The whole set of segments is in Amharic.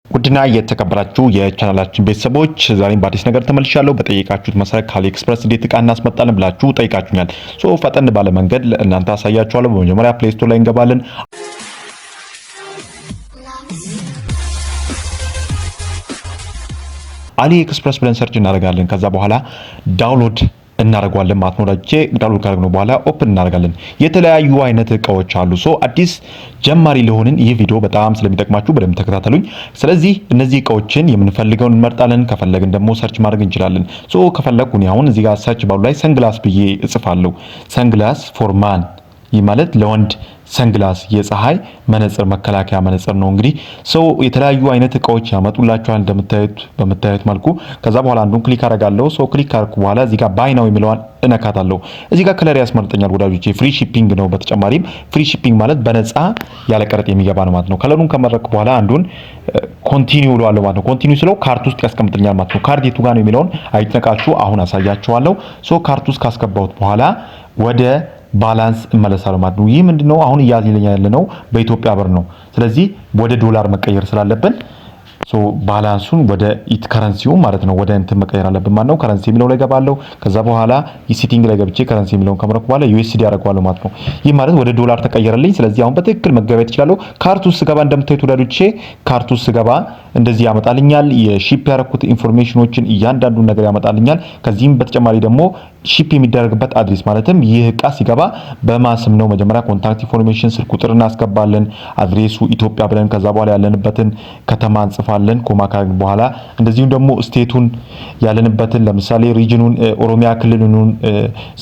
ውድና የተከበራችሁ የቻናላችን ቤተሰቦች ዛሬም በአዲስ ነገር ተመልሻለሁ። በጠየቃችሁት መሰረት ከአሊኤክስፕረስ እንዴት ዕቃ እናስመጣለን ብላችሁ ጠይቃችሁኛል። ፈጠን ባለ መንገድ ለእናንተ አሳያችኋለሁ። በመጀመሪያ ፕሌይ ስቶር ላይ እንገባለን። አሊኤክስፕረስ ብለን ሰርች እናደርጋለን። ከዛ በኋላ ዳውንሎድ እናደርጋለን ማለት ነው። ዳውንሎድ ካደረግነው በኋላ ኦፕን እናደርጋለን። የተለያዩ አይነት እቃዎች አሉ። አዲስ ጀማሪ ለሆንን ይህ ቪዲዮ በጣም ስለሚጠቅማችሁ በደንብ ተከታተሉኝ። ስለዚህ እነዚህ እቃዎችን የምንፈልገውን እንመርጣለን። ከፈለግን ደግሞ ሰርች ማድረግ እንችላለን። ከፈለግኩኝ አሁን እዚህ ጋር ሰርች ባሉ ላይ ሰንግላስ ብዬ እጽፋለሁ። ሰንግላስ ፎር ማን፣ ይህ ማለት ለወንድ ሰንግላስ የፀሐይ መነጽር መከላከያ መነጽር ነው። እንግዲህ የተለያዩ አይነት እቃዎች ያመጡላችኋል በምታዩት መልኩ። ከዛ በኋላ አንዱን ክሊክ አደርጋለሁ። ክሊክ ካደረኩ በኋላ እዚህ ጋር ባይ ነው የሚለውን እነካታለሁ። እዚህ ጋር ከለር ያስመርጠኛል ወዳጆቼ። ፍሪ ሺፒንግ ነው። በተጨማሪም ፍሪ ሺፒንግ ማለት በነፃ ያለ ቀረጥ የሚገባ ነው ማለት ነው። ከለሩን ከመረጥኩ በኋላ አንዱን ኮንቲኒው እለዋለሁ ማለት ነው። ኮንቲኒው ስለው ካርት ውስጥ ያስቀምጥልኛል ማለት ነው። ካርድ የቱ ጋር ነው የሚለውን አይጨነቃችሁ፣ አሁን አሳያችኋለሁ። ካርት ውስጥ ካስገባሁት በኋላ ወደ ባላንስ እመለሳለሁ ማለት ነው። ይህ ምንድነው? አሁን እያዝልኛ ያለነው በኢትዮጵያ ብር ነው። ስለዚህ ወደ ዶላር መቀየር ስላለብን ባላንሱን ወደ ኢት ከረንሲው ማለት ነው ወደ እንትን መቀየር አለብን ማለት ነው። ከረንሲ የሚለው ላይ ገባለሁ። ከዛ በኋላ ሴቲንግ ላይ ገብቼ ከረንሲ የሚለውን ከመረጥኩ በኋላ ዩኤስዲ አደርገዋለሁ ማለት ነው። ይህ ማለት ወደ ዶላር ተቀየረልኝ። ስለዚህ አሁን በትክክል መገበያየት እችላለሁ። ካርቱ ውስጥ ስገባ እንደምታዩት ወዳጆቼ ካርቱ ውስጥ ስገባ እንደዚህ ያመጣልኛል። የሺፕ ያደረኩት ኢንፎርሜሽኖችን እያንዳንዱን ነገር ያመጣልኛል። ከዚህም በተጨማሪ ደግሞ ሺፕ የሚደረግበት አድሬስ ማለትም ይህ እቃ ሲገባ በማስም ነው። መጀመሪያ ኮንታክት ኢንፎርሜሽን ስልክ ቁጥር እናስገባለን። አድሬሱ ኢትዮጵያ ብለን ከዛ በኋላ ያለንበትን ከተማ እንጽፋለን ኮማ ካደረግን በኋላ እንደዚሁም ደግሞ ስቴቱን ያለንበትን ለምሳሌ ሪጅኑን ኦሮሚያ ክልሉን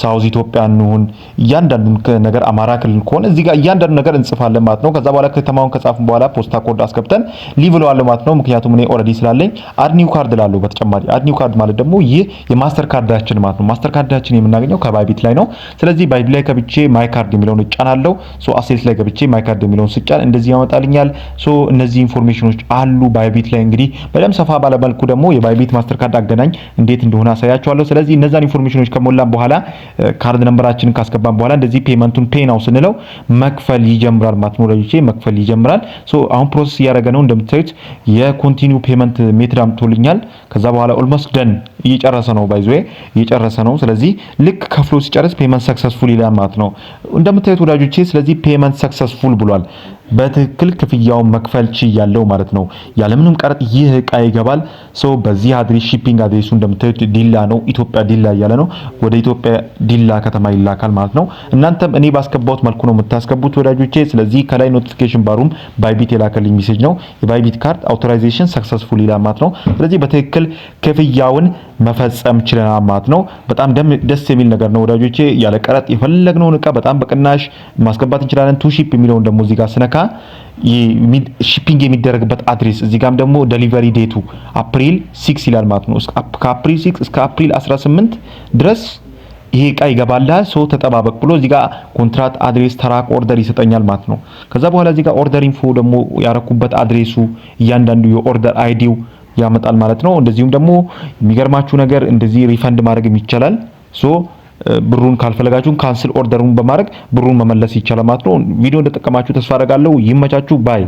ሳውዝ ኢትዮጵያ እንሁን እያንዳንዱን ነገር አማራ ክልል ከሆነ እዚህ ጋር እያንዳንዱ ነገር እንጽፋለን ማለት ነው። ከዛ በኋላ ከተማውን ከጻፍን በኋላ ፖስታ ኮድ አስገብተን ሊቭ እለዋለሁ ማለት ነው። ምክንያቱም እኔ ኦልሬዲ ስላለኝ አድ ኒው ካርድ ላለው በተጨማሪ አድ ኒው ካርድ ማለት ደግሞ ይህ የማስተር ካርዳችን ማለት ነው። ማስተር ካርዳችን የምናገኘው ከባይቢት ላይ ነው። ስለዚህ ባይቢት ላይ ገብቼ ማይ ካርድ የሚለውን እጫናለሁ። አሴስ ላይ ገብቼ ማይ ካርድ የሚለውን ስጫን እንደዚህ ያመጣልኛል። እነዚህ ኢንፎርሜሽኖች አሉ ባይቢት ላይ። እንግዲህ በደም ሰፋ ባለ መልኩ ደግሞ የባይቢት ማስተር ካርድ አገናኝ እንዴት እንደሆነ አሳያችኋለሁ። ስለዚህ እነዛን ኢንፎርሜሽኖች ከሞላን በኋላ ካርድ ነምበራችንን ካስገባን በኋላ እንደዚህ ፔመንቱን ፔ ናው ስንለው መክፈል ይጀምራል ማለት ነው። ለዚህ መክፈል ይጀምራል። አሁን ፕሮሰስ እያደረገ ነው። እንደምታዩት የኮንቲኒው ፔመንት ሜትድ አምጥቶልኛል። ከዛ በኋላ ኦልሞስት ደን እየጨረሰ ነው። ባይዘዌ እየጨረሰ ነው። ስለዚህ ልክ ከፍሎ ሲጨርስ ፔመንት ሰክሰስፉል ይላል ማለት ነው። እንደምታዩት ወዳጆቼ ስለዚህ ፔመንት ሰክሰስፉል ብሏል። በትክክል ክፍያውን መክፈል ችያለሁ ማለት ነው። ያለምንም ቀረጥ ይህ እቃ ይገባል። በዚህ አድሬስ ሺፒንግ አድሬሱ እንደምታዩት ዲላ ነው። ኢትዮጵያ ዲላ እያለ ነው። ወደ ኢትዮጵያ ዲላ ከተማ ይላካል ማለት ነው። እናንተም እኔ ባስገባሁት መልኩ ነው የምታስገቡት ወዳጆቼ። ስለዚህ ከላይ ኖቲፊኬሽን ባሩም ባይቢት የላከልኝ ሜሴጅ ነው። የባይቢት ካርድ አውቶራይዜሽን ሰክሰስፉል ይላል ማለት ነው። ስለዚህ በትክክል ክፍያውን መፈጸም ችለናል ማለት ነው። በጣም ደስ የሚል ነገር ነው ወዳጆቼ። ያለ ቀረጥ የፈለግነውን እቃ በጣም በቅናሽ ማስገባት እንችላለን። ቱ ሺፕ የሚለውን ደግሞ እዚህ ጋር ስነካ ሺፒንግ የሚደረግበት አድሬስ እዚህ ጋርም ደግሞ ዴሊቨሪ ዴቱ አፕሪል 6 ይላል ማለት ነው። ከአፕሪል 6 እስከ አፕሪል 18 ድረስ ይሄ እቃ ይገባልሃል። ተጠባበቅ ብሎ እዚህ ጋር ኮንትራት አድሬስ ተራክ ኦርደር ይሰጠኛል ማለት ነው። ከዛ በኋላ እዚህ ጋር ኦርደር ኢንፎ ደግሞ ያረኩበት አድሬሱ እያንዳንዱ የኦርደር አይዲው ያመጣል ማለት ነው። እንደዚሁም ደግሞ የሚገርማችሁ ነገር እንደዚህ ሪፈንድ ማድረግ ይቻላል። ብሩን ካልፈለጋችሁ ካንስል ኦርደሩን በማድረግ ብሩን መመለስ ይቻላል ማለት ነው። ቪዲዮ እንደተጠቀማችሁ ተስፋ አደርጋለሁ። ይመቻችሁ ባይ